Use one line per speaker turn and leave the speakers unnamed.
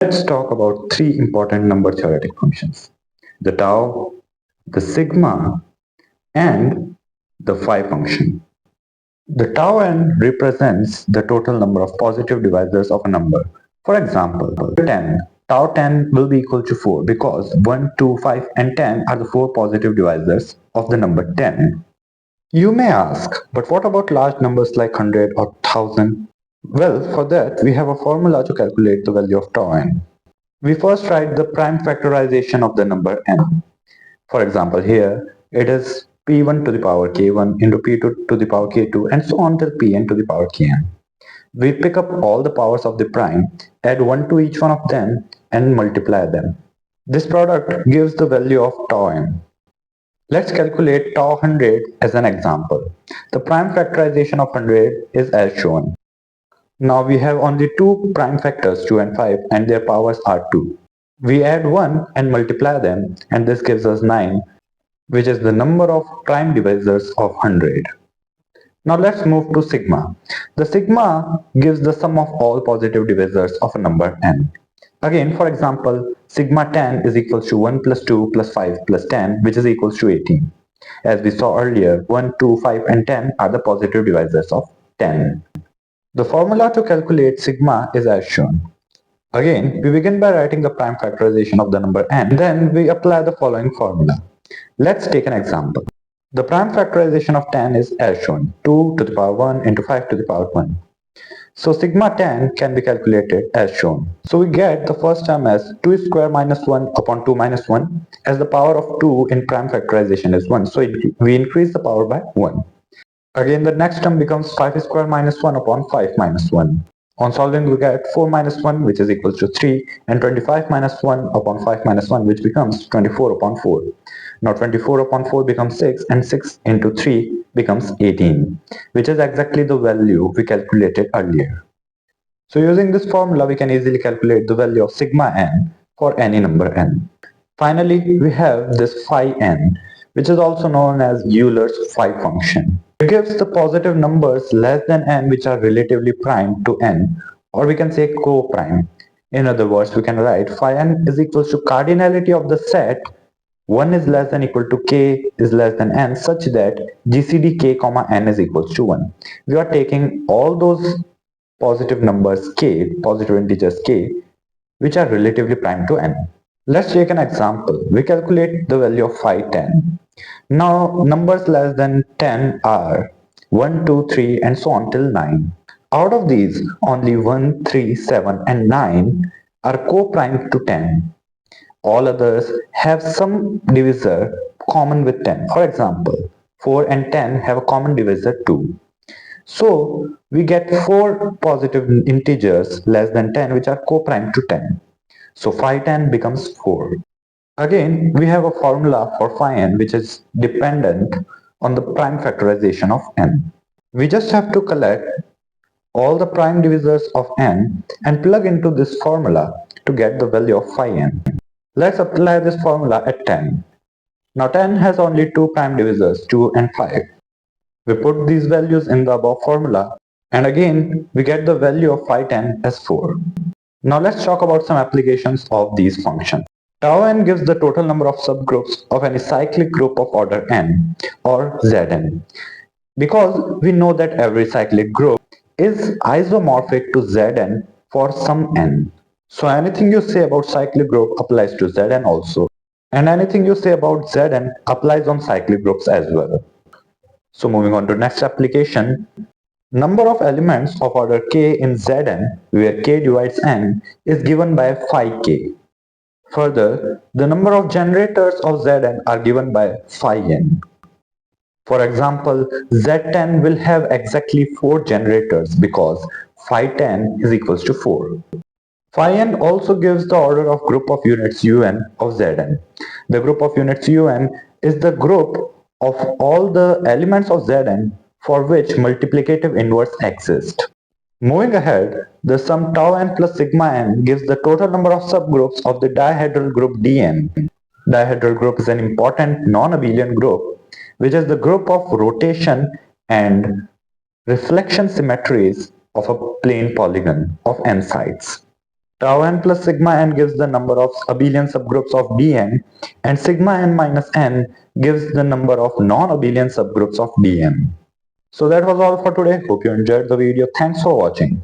Let's talk about three important number theoretic functions: the tau, the sigma, and the phi function. The tau n represents the total number of positive divisors of a number. For example, 10. Tau 10 will be equal to 4 because 1, 2, 5 and 10 are the four positive divisors of the number 10. You may ask, but what about large numbers like 100 or 1000? Well, for that we have a formula to calculate the value of tau n. We first write the prime factorization of the number n. For example, here it is p1 to the power k1 into p2 to the power k2 and so on till pn to the power kn. We pick up all the powers of the prime, add 1 to each one of them and multiply them. This product gives the value of tau n. Let's calculate tau 100 as an example. The prime factorization of 100 is as shown. Now we have only two prime factors 2 and 5 and their powers are 2. We add 1 and multiply them and this gives us 9, which is the number of prime divisors of 100. Now let's move to sigma. The sigma gives the sum of all positive divisors of a number n. Again, for example, sigma 10 is equals to 1 plus 2 plus 5 plus 10, which is equals to 18. As we saw earlier, 1, 2, 5 and 10 are the positive divisors of 10. The formula to calculate sigma is as shown. Again, we begin by writing the prime factorization of the number n, then we apply the following formula. Let's take an example. The prime factorization of 10 is as shown, 2 to the power 1 into 5 to the power 1. So sigma 10 can be calculated as shown. So we get the first term as 2 square minus 1 upon 2 minus 1, as the power of 2 in prime factorization is 1, so we increase the power by 1. Again, the next term becomes 5 square minus 1 upon 5 minus 1. On solving, we get 4 minus 1, which is equals to 3, and 25 minus 1 upon 5 minus 1, which becomes 24 upon 4. Now 24 upon 4 becomes 6, and 6 into 3 becomes 18, which is exactly the value we calculated earlier. So using this formula, we can easily calculate the value of sigma n for any number n. Finally, we have this phi n, which is also known as Euler's Phi function. It gives the positive numbers less than n which are relatively prime to n, or we can say co-prime. In other words, we can write phi n is equals to cardinality of the set 1 is less than equal to k is less than n such that GCD k comma n is equals to 1. We are taking all those positive numbers k, positive integers k, which are relatively prime to n. Let's take an example. We calculate the value of phi 10. Now numbers less than 10 are 1, 2, 3 and so on till 9. Out of these, only 1, 3, 7 and 9 are co-prime to 10. All others have some divisor common with 10. For example, 4 and 10 have a common divisor 2. So we get 4 positive integers less than 10 which are co-prime to 10. So phi 10 becomes 4. Again, we have a formula for phi n which is dependent on the prime factorization of n. We just have to collect all the prime divisors of n and plug into this formula to get the value of phi n. Let's apply this formula at 10. Now 10 has only two prime divisors, 2 and 5. We put these values in the above formula and again we get the value of phi 10 as 4. Now let's talk about some applications of these functions. Tau n gives the total number of subgroups of any cyclic group of order n or Zn. Because we know that every cyclic group is isomorphic to Zn for some n. So anything you say about cyclic group applies to Zn also. And anything you say about Zn applies on cyclic groups as well. So moving on to next application. Number of elements of order k in Zn, where k divides n, is given by phi k. Further, the number of generators of Zn are given by phi n. For example, Z10 will have exactly 4 generators because phi 10 is equals to 4. Phi n also gives the order of group of units un of Zn. The group of units un is the group of all the elements of Zn for which multiplicative inverse exists. Moving ahead, the sum tau n plus sigma n gives the total number of subgroups of the dihedral group Dn. Dihedral group is an important non-abelian group, which is the group of rotation and reflection symmetries of a plane polygon of n sides. Tau n plus sigma n gives the number of abelian subgroups of Dn, and sigma n minus n gives the number of non-abelian subgroups of Dn. So that was all for today. Hope you enjoyed the video. Thanks for watching.